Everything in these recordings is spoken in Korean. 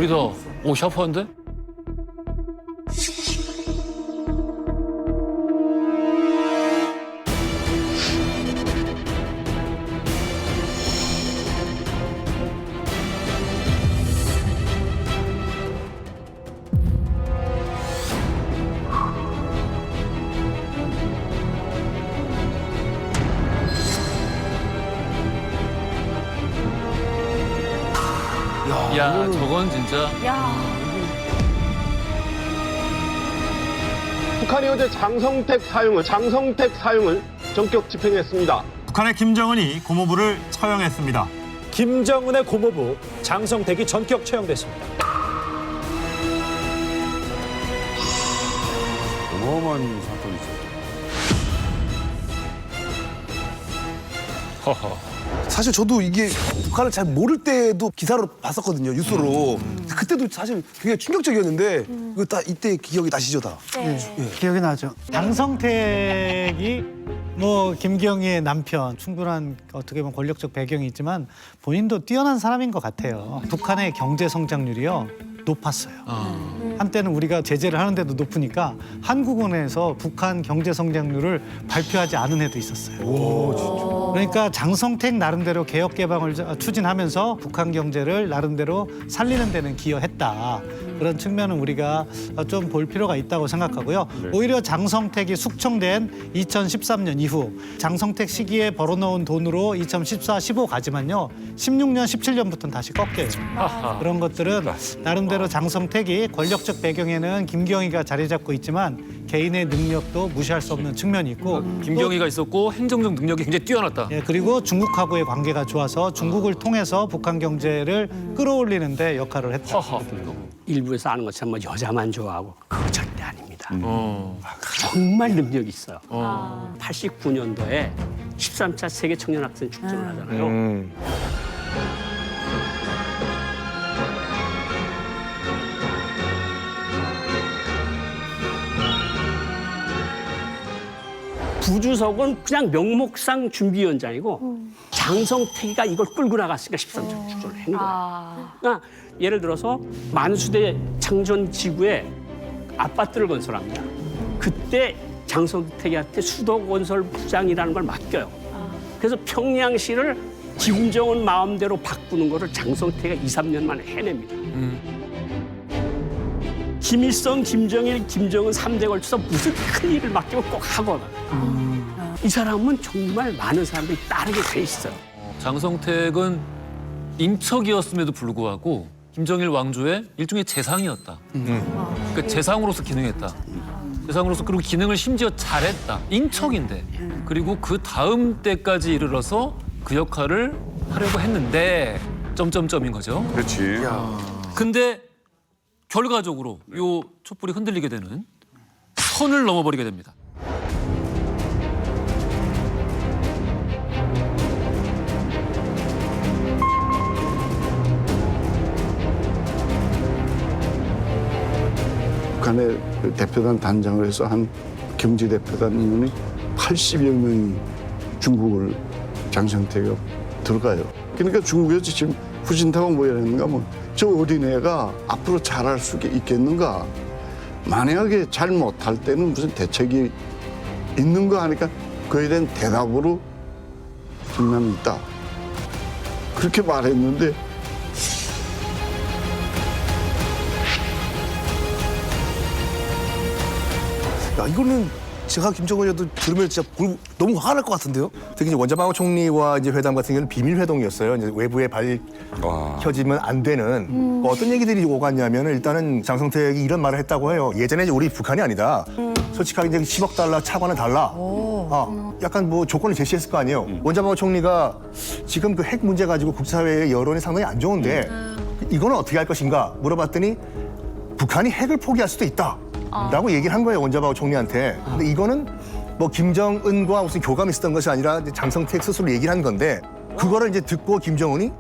대박이다. 오, 샤프한데? 야, 저건 진짜. 북한이 어제 장성택 사용을 전격 집행했습니다. 북한의 김정은이 고모부를 처형했습니다. 김정은의 고모부 장성택이 전격 처형됐습니다. 어마어마한 사건이죠. 허허. 사실 저도 이게 북한을 잘 모를 때도 기사로 봤었거든요, 뉴스로. 그때도 사실 굉장히 충격적이었는데 이거 딱 이때 기억이 나시죠, 다? 기억이 나죠. 장성택이 뭐 김경희의 남편, 충분한 어떻게 보면 권력적 배경이 있지만 본인도 뛰어난 사람인 것 같아요. 북한의 경제 성장률이요 높았어요. 한때는 우리가 제재를 하는데도 높으니까 한국은행에서 북한 경제 성장률을 발표하지 않은 해도 있었어요. 그러니까 장성택 나름대로 개혁 개방을 추진하면서 북한 경제를 나름대로 살리는 데는 기여했다. 그런 측면은 우리가 좀 볼 필요가 있다고 생각하고요. 오히려 장성택이 숙청된 2013년 이후 장성택 시기에 벌어놓은 돈으로 2014, 15 가지만요. 16년, 17년부터는 다시 꺾여요. 그런 것들은 나름대로 장성택이 권력적 배경에는 김경희가 자리 잡고 있지만 개인의 능력도 무시할 수 없는 측면이 있고 김경희가 있었고 행정적 능력이 굉장히 뛰어났다. 예, 그리고 중국하고의 관계가 좋아서 중국을 통해서 북한 경제를 끌어올리는 데 역할을 했다. 허허. 일부에서 아는 것처럼 뭐 여자만 좋아하고 그거 절대 아닙니다. 정말 능력이 있어요. 89년도에 13차 세계 청년학생 축전을 하잖아요. 부주석은 그냥 명목상 준비위원장이고 장성택이가 이걸 끌고 나갔으니까 13차 축전을 한 거예요. 그러니까 예를 들어서 만수대 창전지구에 아파트를 건설합니다. 그때 장성택이한테 수도건설 부장이라는 걸 맡겨요. 그래서 평양시를 김정은 마음대로 바꾸는 거를 장성택이가 2, 3년 만에 해냅니다. 김일성, 김정일, 김정은 3대 걸쳐서 무슨 큰 일을 맡기면 꼭 하거나. 이 사람은 정말 많은 사람들이 따르게 돼 있어요. 장성택은 인척이었음에도 불구하고 김정일 왕조의 일종의 재상이었다. 그러니까 재상으로서 기능했다. 재상으로서 그리고 기능을 심지어 잘했다. 인척인데. 그리고 그 다음 때까지 이르러서 그 역할을 하려고 했는데 점점점인 거죠. 그렇지. 근데 결과적으로 요 촛불이 흔들리게 되는 선을 넘어버리게 됩니다. 북한의 대표단 단장을 해서 한 경제대표단 인원이 80여 명이 중국을 장성택이 들어가요. 그러니까 중국에서 지금 후진타고 뭐 이러는가 뭐 저 어린애가 앞으로 잘할 수 있겠는가. 만약에 잘 못할 때는 무슨 대책이 있는가 하니까 그에 대한 대답으로 중남이 있다. 그렇게 말했는데 야, 이거는 제가 김정은이라도 들으면 진짜 너무 화가 날 것 같은데요? 특히 이제 원자방어 총리와 이제 회담 같은 경우는 비밀 회동이었어요. 이제 외부에 밝혀지면 안 되는 어떤 얘기들이 오갔냐면 일단은 장성택이 이런 말을 했다고 해요. 예전에 이제 우리 북한이 아니다. 솔직하게 이제 10억 달러 차관은 달라. 약간 뭐 조건을 제시했을 거 아니에요. 원자방어 총리가 지금 그 핵 문제 가지고 국제사회의 여론이 상당히 안 좋은데 이거는 어떻게 할 것인가 물어봤더니 북한이 핵을 포기할 수도 있다. 라고 얘기를 한 거예요, 원자방어 총리한테. 근데 이거는 뭐 김정은과 무슨 교감이 있었던 것이 아니라 이제 장성택 스스로 얘기를 한 건데 그거를 이제 듣고 김정은이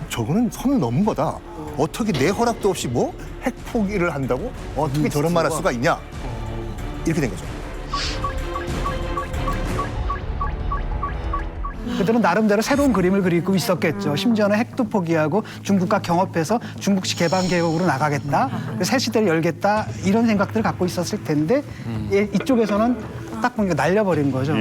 저거는 선을 넘은 거다. 어떻게 내 허락도 없이 뭐 핵 포기를 한다고? 어떻게 저런 말 할 수가 있냐? 이렇게 된 거죠. 그들은 나름대로 새로운 그림을 그리고 있었겠죠. 심지어는 핵도 포기하고 중국과 경합해서 중국식 개방 개혁으로 나가겠다, 새 시대를 열겠다 이런 생각들을 갖고 있었을 텐데 이쪽에서는 딱 보니까 날려버린 거죠.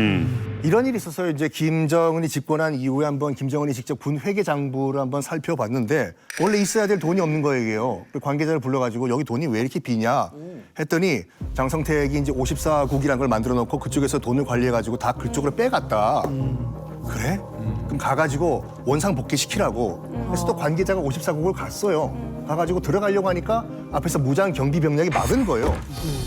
이런 일이 있었어요. 이제 김정은이 집권한 이후에 한번 김정은이 직접 군 회계장부를 한번 살펴봤는데 원래 있어야 될 돈이 없는 거예요. 관계자를 불러가지고 여기 돈이 왜 이렇게 비냐 했더니 장성택이 이제 54국이라는 걸 만들어 놓고 그쪽에서 돈을 관리해가지고 다 그쪽으로 빼갔다. 그래? 그럼 가가지고 원상 복귀시키라고. 그래서 또 관계자가 54국을 갔어요. 가가지고 들어가려고 하니까 앞에서 무장 경비 병력이 막은 거예요.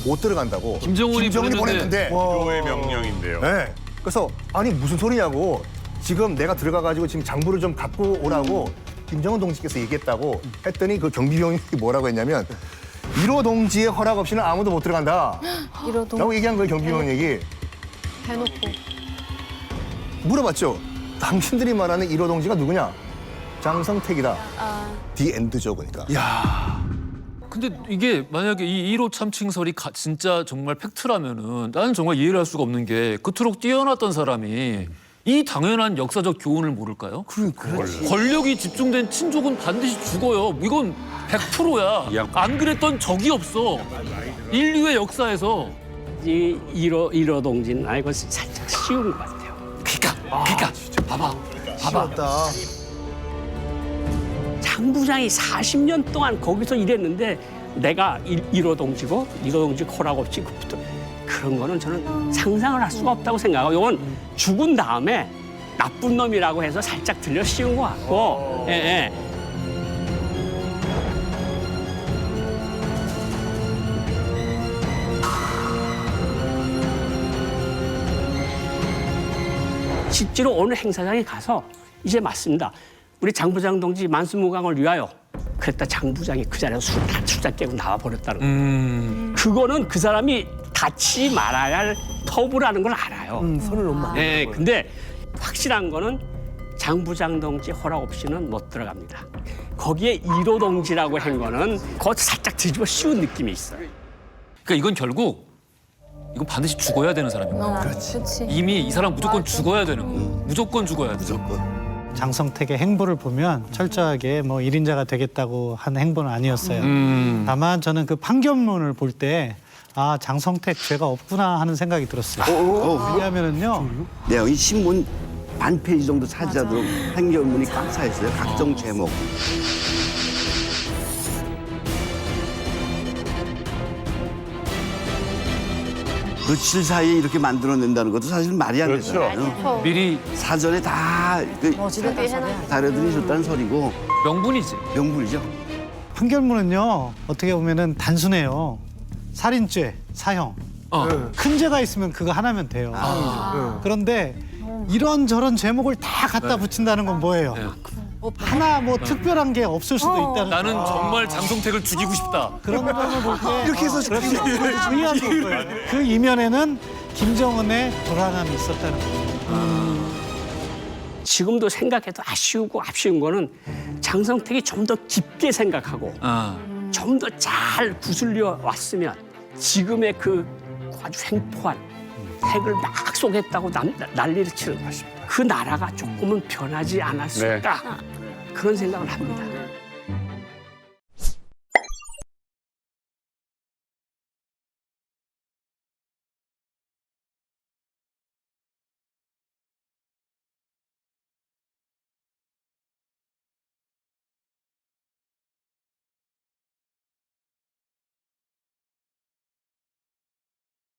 못 들어간다고. 김정은이 보냈는데. 교의 명령인데요. 네. 그래서 아니 무슨 소리냐고. 지금 내가 들어가가지고 지금 장부를 좀 갖고 오라고 김정은 동지께서 얘기했다고 했더니 그 경비병이 뭐라고 했냐면 1호 동지의 허락 없이는 아무도 못 들어간다. 라고 얘기한 거예요, 경비병 얘기. 대놓고. 물어봤죠. 당신들이 말하는 1호 동지가 누구냐? 장성택이다. 디 엔드죠, 그러니까. 근데 이게 만약에 이 1호 참칭설이 진짜 정말 팩트라면은 나는 정말 이해를 할 수가 없는 게 그토록 뛰어났던 사람이 이 당연한 역사적 교훈을 모를까요? 권력이 집중된 친족은 반드시 죽어요. 이건 100%야. 안 그랬던 적이 없어. 인류의 역사에서. 이 1호 동지는 알고 살짝 쉬운 것 같아요. 그러니까 봐봐. 장 부장이 40년 동안 거기서 일했는데 내가 1호 동지고 1호 동지 허락 없이 그런 거는 저는 상상을 할 수가 없다고 생각하고 이건 죽은 다음에 나쁜 놈이라고 해서 살짝 들려 씌운 것 같고 예. 실제로 오늘 행사장에 가서 이제 맞습니다. 우리 장 부장 동지 만수무강을 위하여 그랬다 장 부장이 그 자리에서 술잔 깨고 나와버렸다는 거예요. 그거는 그 사람이 닿지 말아야 할 터부라는 걸 알아요. 손을 너무 많이. 네, 근데 확실한 거는 장 부장 동지 허락 없이는 못 들어갑니다. 거기에 1호 동지라고 한 거는 그거 살짝 뒤집어 씌운 느낌이 있어요. 그러니까 이건 결국 이건 반드시 죽어야 되는 사람입니다. 그렇지. 이미 이 사람 무조건 죽어야 되는 거예요. 무조건 죽어야 돼. 장성택의 행보를 보면 철저하게 뭐 1인자가 되겠다고 한 행보는 아니었어요. 다만 저는 그 판결문을 볼 때 아, 장성택 죄가 없구나 하는 생각이 들었어요. 왜냐하면은요. 네, 이 신문 반 페이지 정도 차지하도록 판결문이 꽉 차 있어요. 각종 제목. 며칠 사이에 이렇게 만들어낸다는 것도 사실 말이 안 되잖아요. 미리 사전에 다 다려들이 줬다는 소리고. 명분이지. 명분이죠. 판결문은요. 어떻게 보면은 단순해요. 살인죄, 사형. 큰 죄가 있으면 그거 하나면 돼요. 그런데 이런저런 제목을 다 갖다 붙인다는 건 뭐예요? 하나 뭐 특별한 게 없을 수도 있다는 나는 정말 장성택을 죽이고 싶다. 그런 부분을 볼 때 이렇게 해서 중요한 거예요. 그 이면에는 김정은의 불안함이 있었다는 거죠. 지금도 생각해도 아쉬운 거는 장성택이 좀 더 깊게 생각하고 좀 더 잘 구슬려 왔으면 지금의 그 아주 횡포한 핵을 막 쏘겠다고 난리를 치는 것입니다. 그 나라가 조금은 변하지 않았을까 그런 생각을 합니다.